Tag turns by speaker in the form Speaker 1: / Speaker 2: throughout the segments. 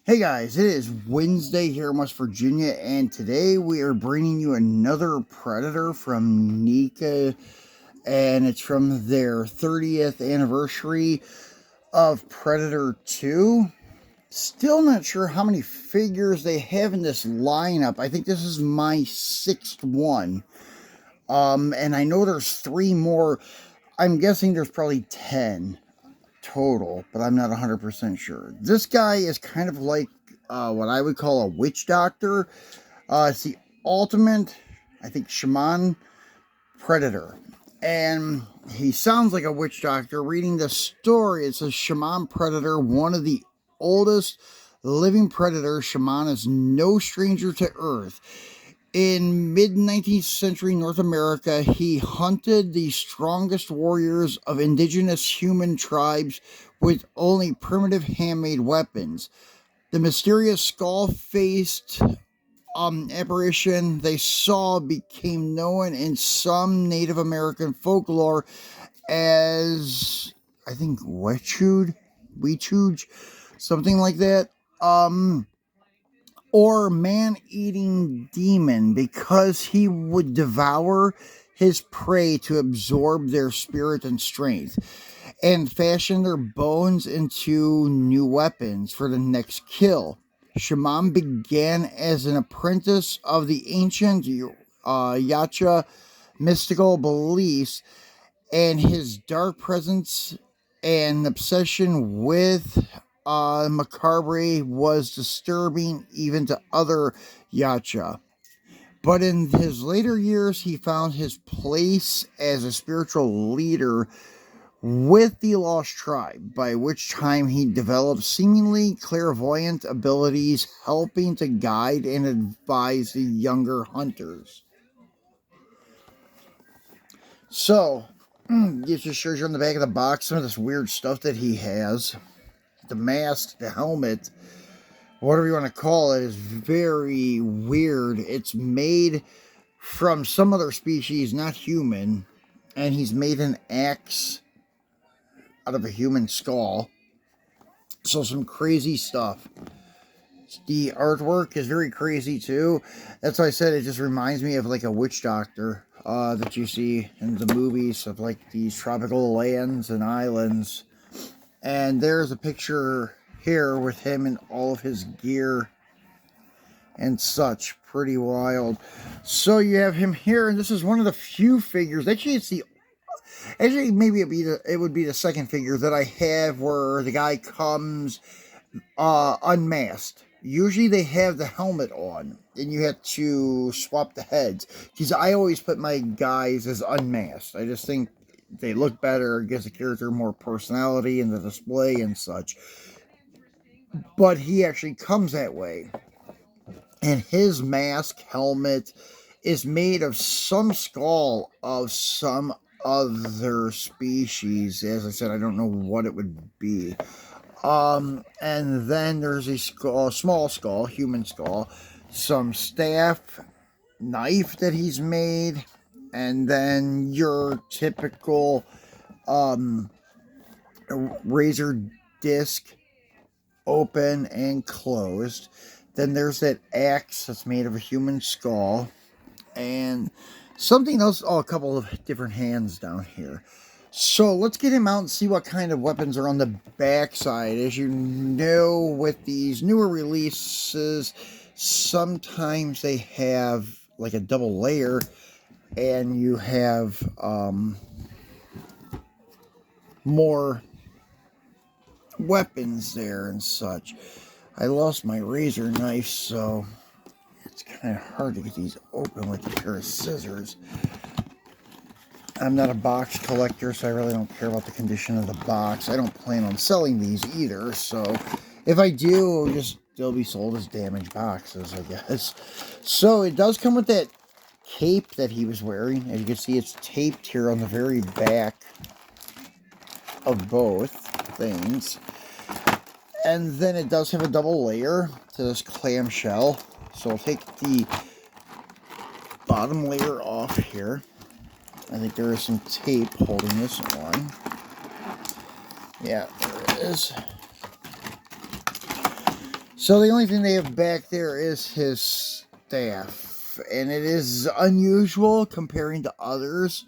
Speaker 1: Hey guys, it is Wednesday here in West Virginia, and today we are bringing you another Predator from Neca, and it's from their 30th anniversary of Predator 2. Still not sure how many figures they have in this lineup. I think this is my 6th one. And I know there's 3 more. I'm guessing there's probably 10 total, but I'm not 100% sure. This guy is kind of like what I would call a witch doctor. It's the ultimate, I think, Shaman Predator. And he sounds like a witch doctor. Reading the story, it says Shaman Predator, one of the oldest living predators. Shaman is no stranger to Earth. In mid-19th century North America, he hunted the strongest warriors of indigenous human tribes with only primitive handmade weapons. The mysterious skull-faced apparition they saw became known in some Native American folklore as, I think, Wechuge, something like that. Or man-eating demon, because he would devour his prey to absorb their spirit and strength and fashion their bones into new weapons for the next kill. Shaman began as an apprentice of the ancient Yacha mystical beliefs, and his dark presence and obsession with macabre was disturbing even to other Yacha. But in his later years, he found his place as a spiritual leader with the Lost Tribe, by which time he developed seemingly clairvoyant abilities, helping to guide and advise the younger hunters. So, it just shows you on the back of the box some of this weird stuff that he has. The mask, the helmet, whatever you want to call it, is very weird. It's made from some other species, not human, and he's made an axe out of a human skull. So some crazy stuff. The artwork is very crazy too. That's why I said it just reminds me of like a witch doctor that you see in the movies of like these tropical lands and islands. And there's a picture here with him in all of his gear and such. Pretty wild. So you have him here, and this is one of the few figures. Actually, maybe it would be the second figure that I have where the guy comes unmasked. Usually they have the helmet on, and you have to swap the heads. Because I always put my guys as unmasked. I just think they look better, gives the character more personality in the display and such. But he actually comes that way. And his mask, helmet, is made of some skull of some other species. As I said, I don't know what it would be. And then there's a skull, small skull, human skull, some staff, knife that he's made, and then your typical razor disc, open and closed. Then there's that axe that's made of a human skull, and something else. Oh, a couple of different hands down here. So let's get him out and see what kind of weapons are on the backside. As you know, with these newer releases, sometimes they have like a double layer, and you have more weapons there and such. I lost my razor knife, so it's kind of hard to get these open with a pair of scissors. I'm not a box collector, so I really don't care about the condition of the box. I don't plan on selling these either, so if I do, they'll be sold as damaged boxes, I guess. So it does come with that cape that he was wearing. As you can see, it's taped here on the very back of both things. And then it does have a double layer to this clamshell. So I'll take the bottom layer off here. I think there is some tape holding this on. Yeah, there it is. So the only thing they have back there is his staff, and it is unusual comparing to others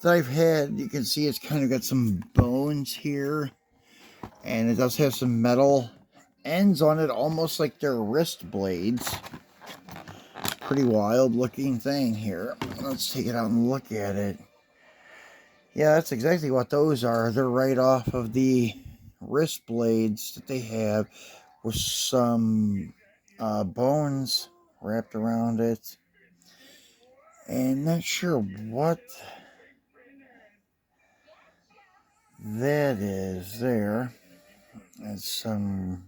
Speaker 1: that I've had. You can see it's kind of got some bones here, and it does have some metal ends on it, almost like they're wrist blades. Pretty wild looking thing here. Let's take it out and look at it. Yeah, that's exactly what those are. They're right off of the wrist blades that they have, with some bones wrapped around it. And not sure what that is there. It's some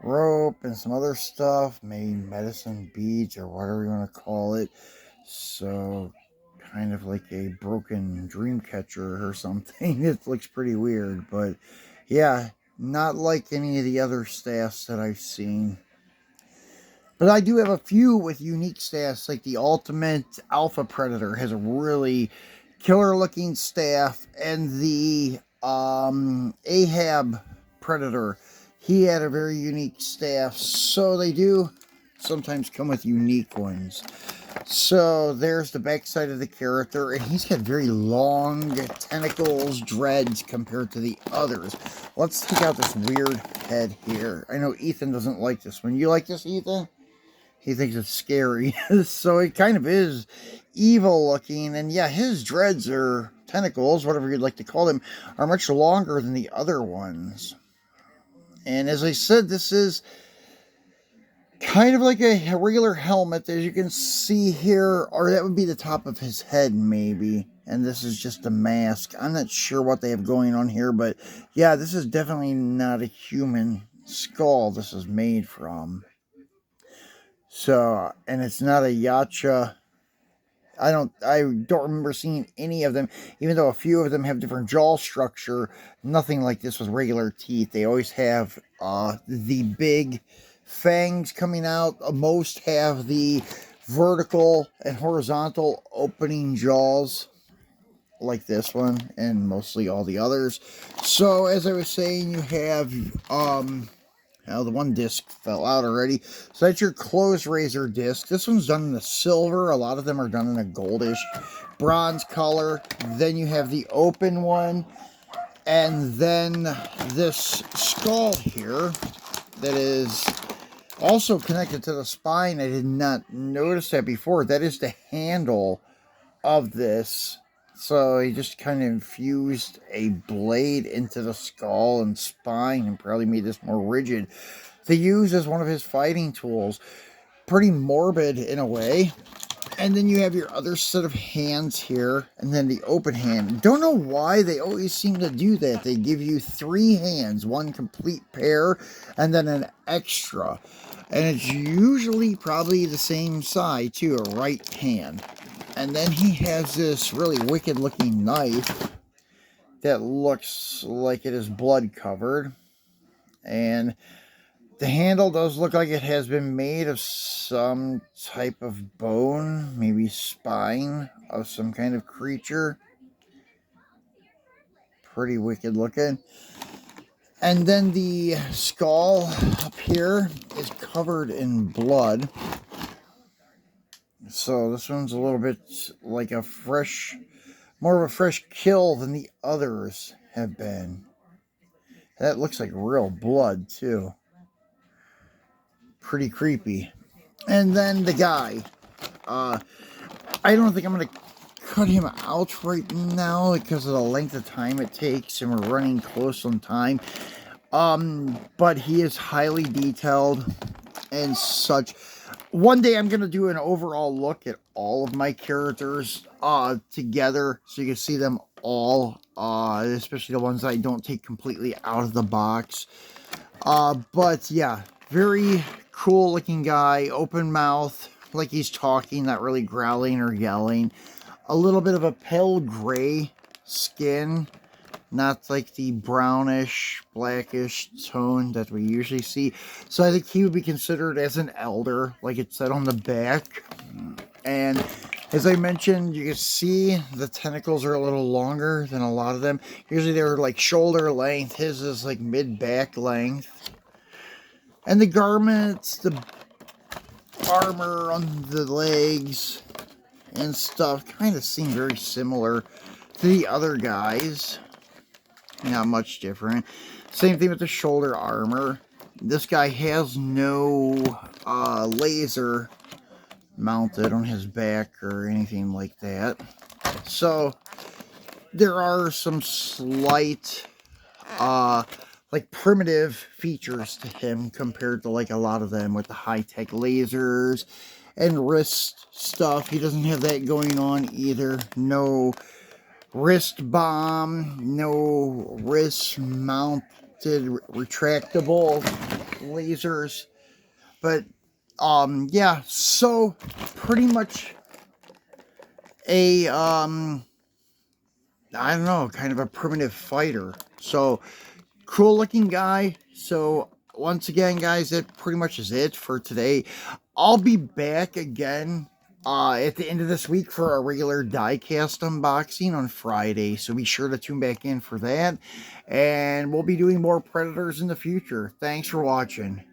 Speaker 1: rope and some other stuff, maybe medicine beads or whatever you want to call it. So kind of like a broken dream catcher or something. It looks pretty weird, but yeah, not like any of the other staffs that I've seen. But I do have a few with unique staffs, like the Ultimate Alpha Predator has a really killer looking staff, and the Ahab Predator, he had a very unique staff. So they do sometimes come with unique ones. So there's the backside of the character, and he's got very long tentacles, dreads compared to the others. Let's take out this weird head here. I know Ethan doesn't like this one. You like this, Ethan? He thinks it's scary. So it kind of is evil looking. And yeah, his dreads or tentacles, whatever you'd like to call them, are much longer than the other ones. And as I said, this is kind of like a regular helmet, as you can see here, or that would be the top of his head maybe. And this is just a mask. I'm not sure what they have going on here, but yeah, this is definitely not a human skull this is made from. So, and it's not a Yacha. I don't remember seeing any of them, even though a few of them have different jaw structure. Nothing like this with regular teeth. They always have the big fangs coming out. Most have the vertical and horizontal opening jaws, like this one, and mostly all the others. So, as I was saying, you have now the one disc fell out already. So that's your closed razor disc. This one's done in a silver. A lot of them are done in a goldish bronze color. Then you have the open one. And then this skull here that is also connected to the spine. I did not notice that before. That is the handle of this. So he just kind of infused a blade into the skull and spine and probably made this more rigid to use as one of his fighting tools. Pretty morbid in a way. And then you have your other set of hands here, and then the open hand. Don't know why they always seem to do that. They give you 3 hands, one complete pair, and then an extra. And it's usually probably the same side too, a right hand. And then he has this really wicked looking knife that looks like it is blood covered. And the handle does look like it has been made of some type of bone, maybe spine of some kind of creature. Pretty wicked looking. And then the skull up here is covered in blood. So this one's a little bit like a fresh, more of a fresh kill than the others have been. That looks like real blood too. Pretty creepy. And then the guy. I don't think I'm going to cut him out right now because of the length of time it takes, and we're running close on time. But he is highly detailed and such. One day I'm going to do an overall look at all of my characters together so you can see them all, especially the ones I don't take completely out of the box. But yeah, very cool looking guy, open mouth, like he's talking, not really growling or yelling. A little bit of a pale gray skin, not like the brownish, blackish tone that we usually see. So I think he would be considered as an elder, like it said on the back. And as I mentioned, you can see the tentacles are a little longer than a lot of them. Usually they're like shoulder length. His is like mid-back length. And the garments, the armor on the legs and stuff kind of seem very similar to the other guys. Not much different. Same thing with the shoulder armor. This guy has no laser mounted on his back or anything like that. So there are some slight like primitive features to him compared to like a lot of them with the high-tech lasers and wrist stuff. He doesn't have that going on either. No wrist bomb, no wrist mounted retractable lasers. But yeah, so pretty much a I don't know, kind of a primitive fighter. So cool looking guy. So once again, guys, that pretty much is it for today. I'll be back again at the end of this week for a regular diecast unboxing on Friday. So be sure to tune back in for that. And we'll be doing more Predators in the future. Thanks for watching.